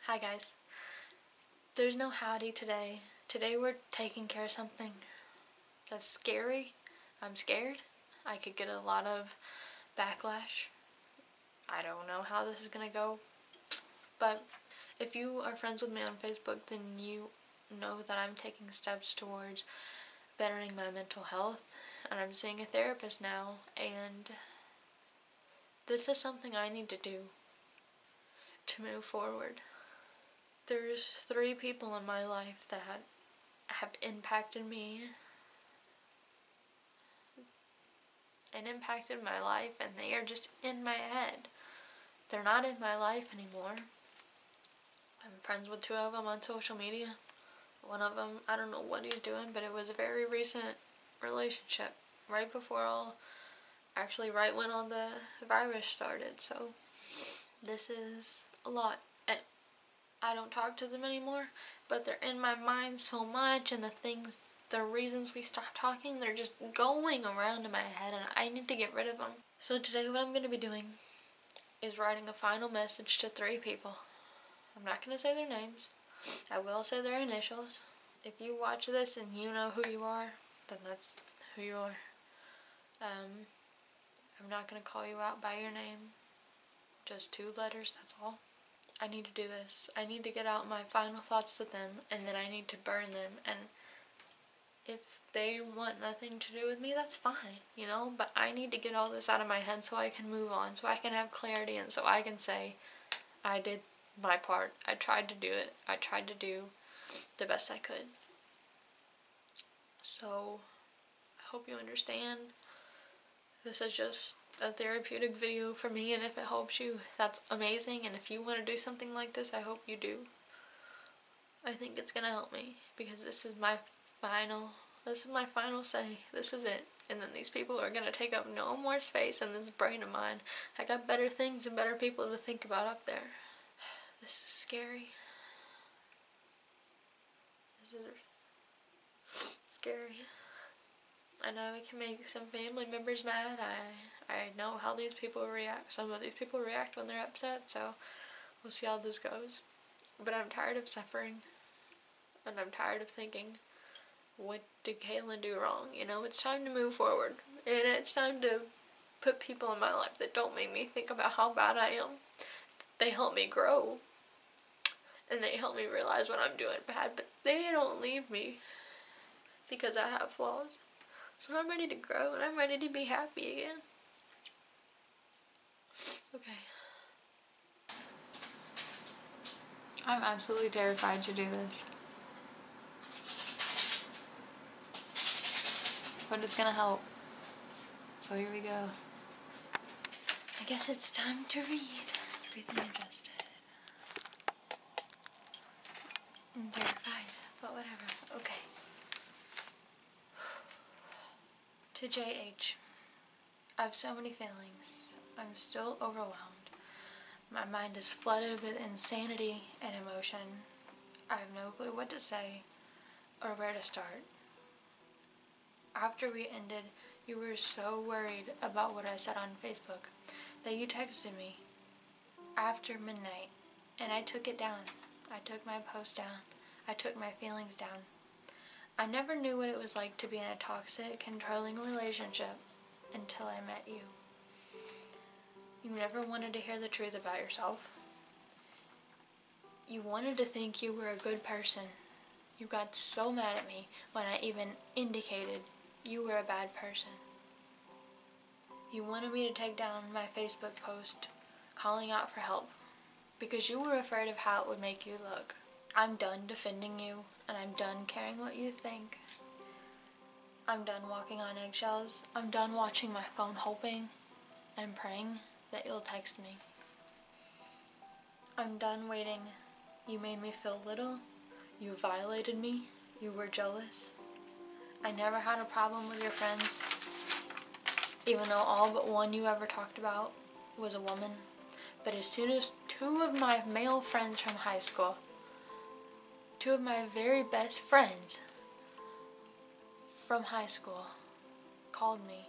Hi guys. There's no howdy today. Today we're taking care of something that's scary. I'm scared. I could get a lot of backlash. I don't know how this is gonna go. But if you are friends with me on Facebook, then you know that I'm taking steps towards bettering my mental health. And I'm seeing a therapist now. And this is something I need to do to move forward. There's 3 people in my life that have impacted me and impacted my life, and they are just in my head. They're not in my life anymore. I'm friends with 2 of them on social media. One of them, I don't know what he's doing, but it was a very recent relationship, right when all the virus started. So this is a lot. And I don't talk to them anymore, but they're in my mind so much, and the reasons we stopped talking, they're just going around in my head, and I need to get rid of them. So today what I'm going to be doing is writing a final message to 3 people. I'm not going to say their names. I will say their initials. If you watch this and you know who you are, then that's who you are. I'm not going to call you out by your name. Just 2 letters, that's all. I need to do this. I need to get out my final thoughts to them, and then I need to burn them. And if they want nothing to do with me, that's fine, but I need to get all this out of my head so I can move on, so I can have clarity, and so I can say, I did my part. I tried to do it. I tried to do the best I could. So, I hope you understand. This is just a therapeutic video for me, and if it helps you, that's amazing. And if you want to do something like this, I hope you do. I think it's gonna help me, because this is my final say. This is it. And then these people are gonna take up no more space in this brain of mine. I got better things and better people to think about up there. This is scary. This is scary. I know it can make some family members mad. I know how these people react. Some of these people react when they're upset, so we'll see how this goes. But I'm tired of suffering, and I'm tired of thinking, what did Caitlin do wrong? It's time to move forward, and it's time to put people in my life that don't make me think about how bad I am. They help me grow, and they help me realize when I'm doing bad, but they don't leave me because I have flaws. So I'm ready to grow, and I'm ready to be happy again. Okay. I'm absolutely terrified to do this. But it's gonna help. So here we go. I guess it's time to read. Breathing adjusted. I'm terrified, but whatever. Okay. To JH. I have so many feelings. I'm still overwhelmed. My mind is flooded with insanity and emotion. I have no clue what to say or where to start. After we ended, you were so worried about what I said on Facebook that you texted me after midnight, and I took it down. I took my post down. I took my feelings down. I never knew what it was like to be in a toxic, controlling relationship until I met you. You never wanted to hear the truth about yourself. You wanted to think you were a good person. You got so mad at me when I even indicated you were a bad person. You wanted me to take down my Facebook post calling out for help because you were afraid of how it would make you look. I'm done defending you, and I'm done caring what you think. I'm done walking on eggshells. I'm done watching my phone hoping and praying that you'll text me. I'm done waiting. You made me feel little. You violated me. You were jealous. I never had a problem with your friends, even though all but one you ever talked about was a woman. But as soon as 2 of my male friends from high school, 2 of my very best friends from high school called me,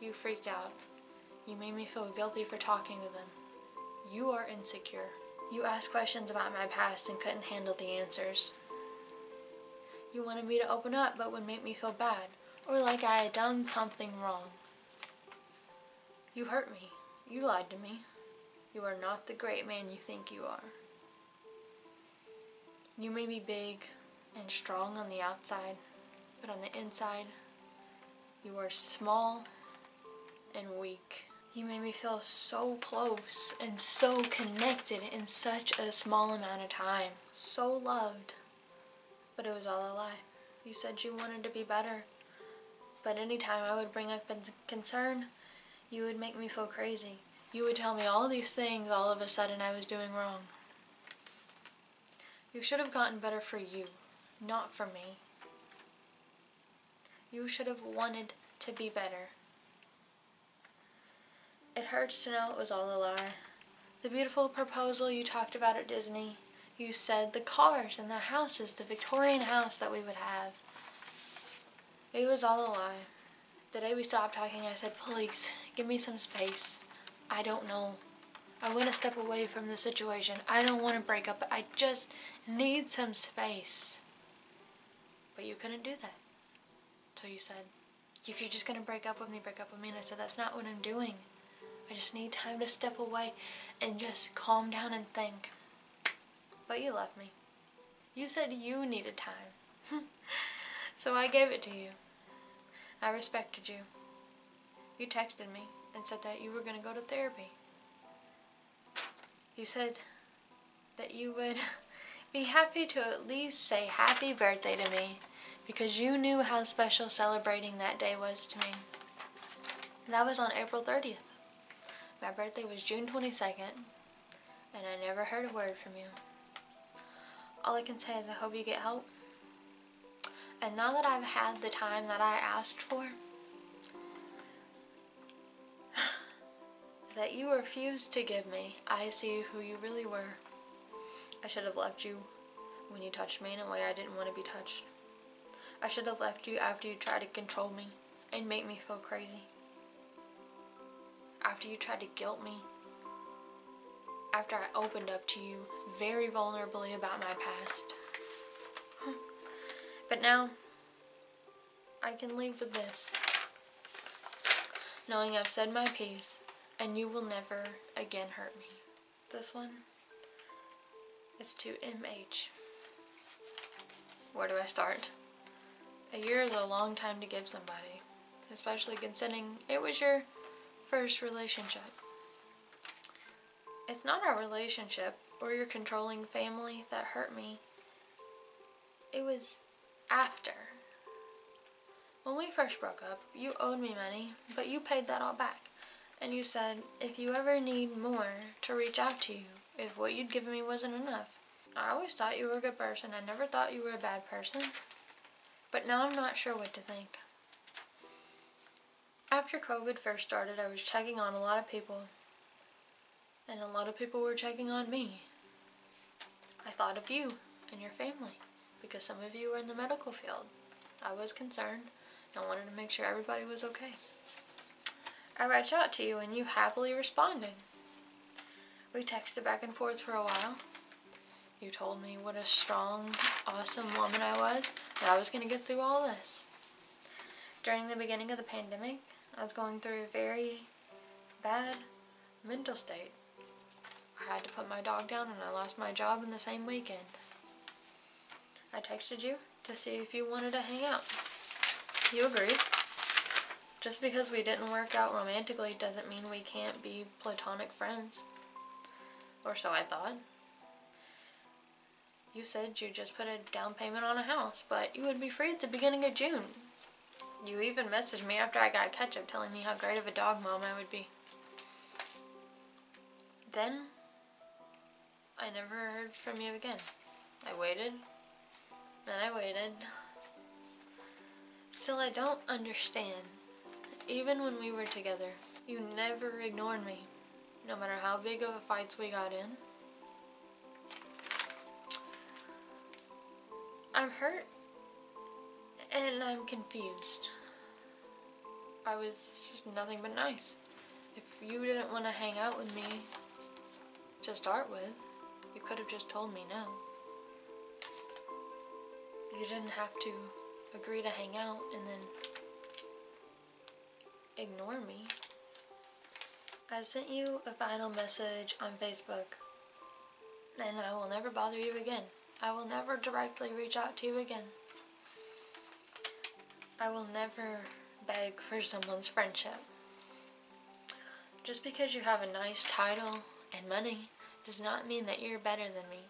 you freaked out. You made me feel guilty for talking to them. You are insecure. You asked questions about my past and couldn't handle the answers. You wanted me to open up but would make me feel bad, or like I had done something wrong. You hurt me. You lied to me. You are not the great man you think you are. You may be big and strong on the outside, but on the inside, you are small and weak. You made me feel so close and so connected in such a small amount of time. So loved, but it was all a lie. You said you wanted to be better, but anytime I would bring up a concern, you would make me feel crazy. You would tell me all these things all of a sudden I was doing wrong. You should have gotten better for you, not for me. You should have wanted to be better. It hurts to know it was all a lie. The beautiful proposal you talked about at Disney, you said the cars and the houses, the Victorian house that we would have. It was all a lie. The day we stopped talking, I said, please, give me some space. I don't know. I want to step away from the situation. I don't want to break up. I just need some space. But you couldn't do that. So you said, if you're just going to break up with me, break up with me. And I said, that's not what I'm doing. I just need time to step away and just calm down and think. But you left me. You said you needed time. So I gave it to you. I respected you. You texted me and said that you were going to go to therapy. You said that you would be happy to at least say happy birthday to me because you knew how special celebrating that day was to me. That was on April 30th. My birthday was June 22nd, and I never heard a word from you. All I can say is I hope you get help. And now that I've had the time that I asked for, that you refused to give me, I see who you really were. I should have left you when you touched me in a way I didn't want to be touched. I should have left you after you tried to control me and make me feel crazy. After you tried to guilt me. After I opened up to you very vulnerably about my past. But now, I can leave with this. Knowing I've said my piece, and you will never again hurt me. This one is to MH. Where do I start? A year is a long time to give somebody, especially considering it was your first relationship. It's not our relationship or your controlling family that hurt me. It was after. When we first broke up, you owed me money, but you paid that all back. And you said, if you ever need more, to reach out to you, if what you'd given me wasn't enough. I always thought you were a good person. I never thought you were a bad person. But now I'm not sure what to think. After COVID first started, I was checking on a lot of people. And a lot of people were checking on me. I thought of you and your family, because some of you were in the medical field. I was concerned. I wanted to make sure everybody was okay. I reached out to you and you happily responded. We texted back and forth for a while. You told me what a strong, awesome woman I was, that I was going to get through all this. During the beginning of the pandemic, I was going through a very bad mental state. I had to put my dog down and I lost my job in the same weekend. I texted you to see if you wanted to hang out. You agreed. Just because we didn't work out romantically doesn't mean we can't be platonic friends. Or so I thought. You said you just put a down payment on a house, but you would be free at the beginning of June. You even messaged me after I got ketchup telling me how great of a dog mom I would be. Then, I never heard from you again. I waited, then I waited. Still, I don't understand. Even when we were together, you never ignored me, no matter how big of a fights we got in. I'm hurt, and I'm confused. I was just nothing but nice. If you didn't want to hang out with me to start with, could have just told me no. You didn't have to agree to hang out and then ignore me. I sent you a final message on Facebook, and I will never bother you again. I will never directly reach out to you again. I will never beg for someone's friendship. Just because you have a nice title and money does not mean that you're better than me,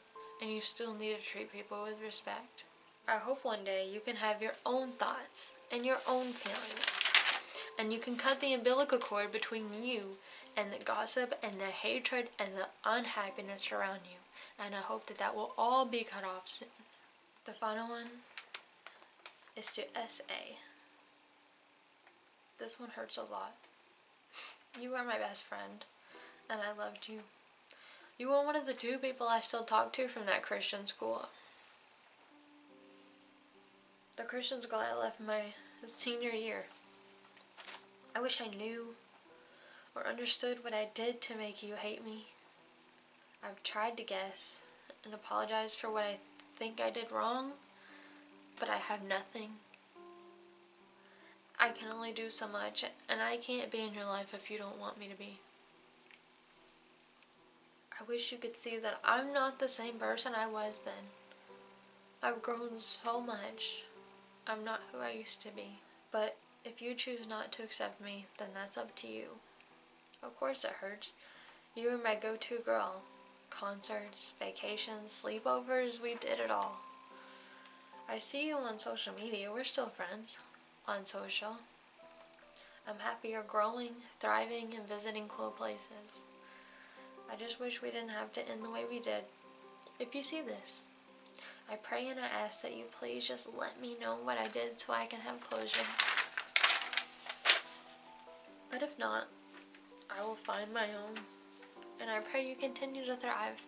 and you still need to treat people with respect. I hope one day you can have your own thoughts and your own feelings, and you can cut the umbilical cord between you and the gossip and the hatred and the unhappiness around you. And I hope that that will all be cut off soon. The final one is to SA. This one hurts a lot. You were my best friend, and I loved you. You were one of the 2 people I still talk to from that Christian school. The Christian school I left my senior year. I wish I knew or understood what I did to make you hate me. I've tried to guess and apologize for what I think I did wrong, but I have nothing. I can only do so much, and I can't be in your life if you don't want me to be. I wish you could see that I'm not the same person I was then. I've grown so much. I'm not who I used to be. But if you choose not to accept me, then that's up to you. Of course it hurts. You were my go-to girl. Concerts, vacations, sleepovers, we did it all. I see you on social media. We're still friends on social. I'm happy you're growing, thriving, and visiting cool places. I just wish we didn't have to end the way we did. If you see this, I pray and I ask that you please just let me know what I did so I can have closure. But if not, I will find my own. And I pray you continue to thrive.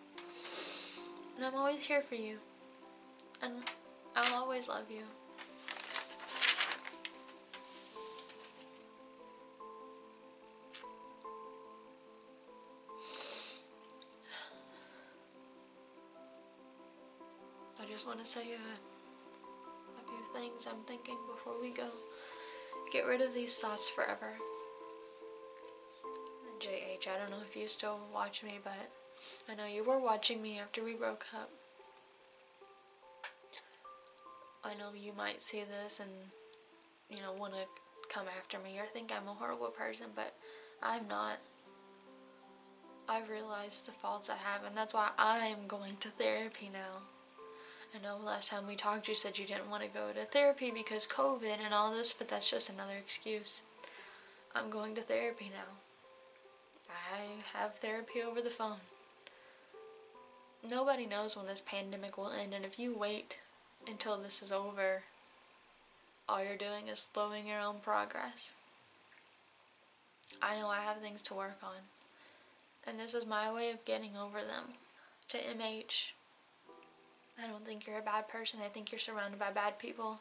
And I'm always here for you. And I'll always love you. I just want to say a few things I'm thinking before we go. Get rid of these thoughts forever. JH, I don't know if you still watch me, but I know you were watching me after we broke up. I know you might see this and, want to come after me or think I'm a horrible person, but I'm not. I've realized the faults I have, and that's why I'm going to therapy now. I know last time we talked you said you didn't want to go to therapy because COVID and all this, but that's just another excuse. I'm going to therapy now. I have therapy over the phone. Nobody knows when this pandemic will end, and if you wait until this is over, all you're doing is slowing your own progress. I know I have things to work on, and this is my way of getting over them. To MH, I don't think you're a bad person. I think you're surrounded by bad people.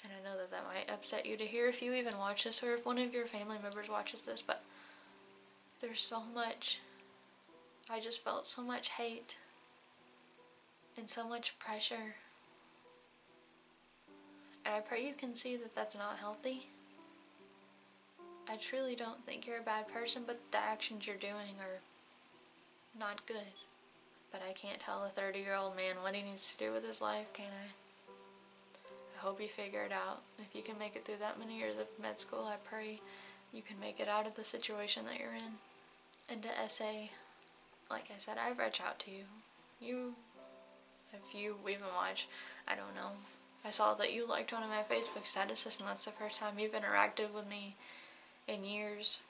And I know that that might upset you to hear if you even watch this or if one of your family members watches this, but there's so much. I just felt so much hate and so much pressure. And I pray you can see that that's not healthy. I truly don't think you're a bad person, but the actions you're doing are not good. But I can't tell a 30-year-old man what he needs to do with his life, can I? I hope you figure it out. If you can make it through that many years of med school, I pray you can make it out of the situation that you're in. And to SA, like I said, I've reached out to you. If you even watch, I don't know. I saw that you liked one of my Facebook statuses, and that's the first time you've interacted with me in years.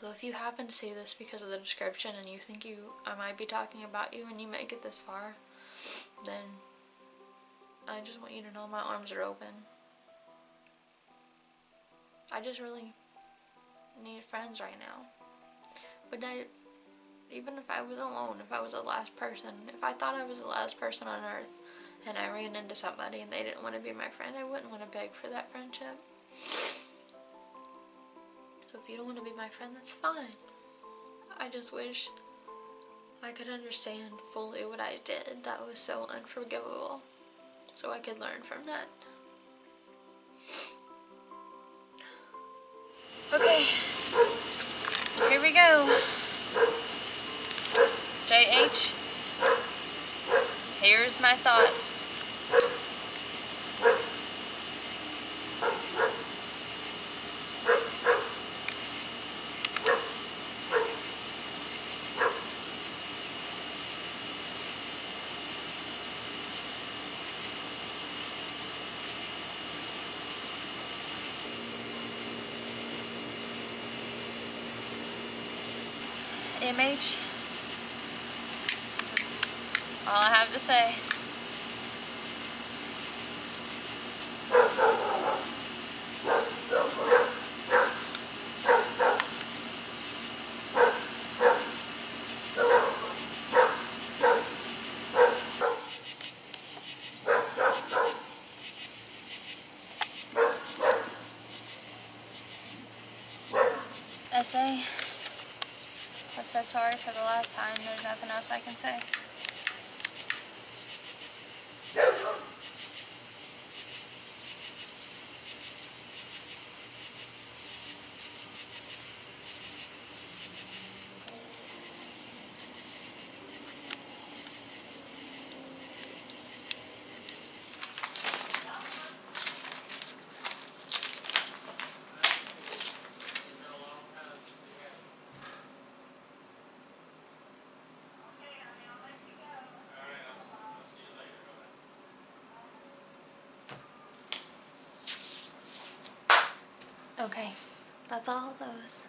So if you happen to see this because of the description and you think I might be talking about you and you make it this far, then I just want you to know my arms are open. I just really need friends right now. But even if I was alone, if I was the last person, if I thought I was the last person on earth and I ran into somebody and they didn't want to be my friend, I wouldn't want to beg for that friendship. So if you don't want to be my friend, that's fine. I just wish I could understand fully what I did that was so unforgivable, so I could learn from that. Okay, here we go. JH, here's my thoughts. MH, this is all I have to say. SA, I've said sorry for the last time. There's nothing else I can say. Okay, that's all of those.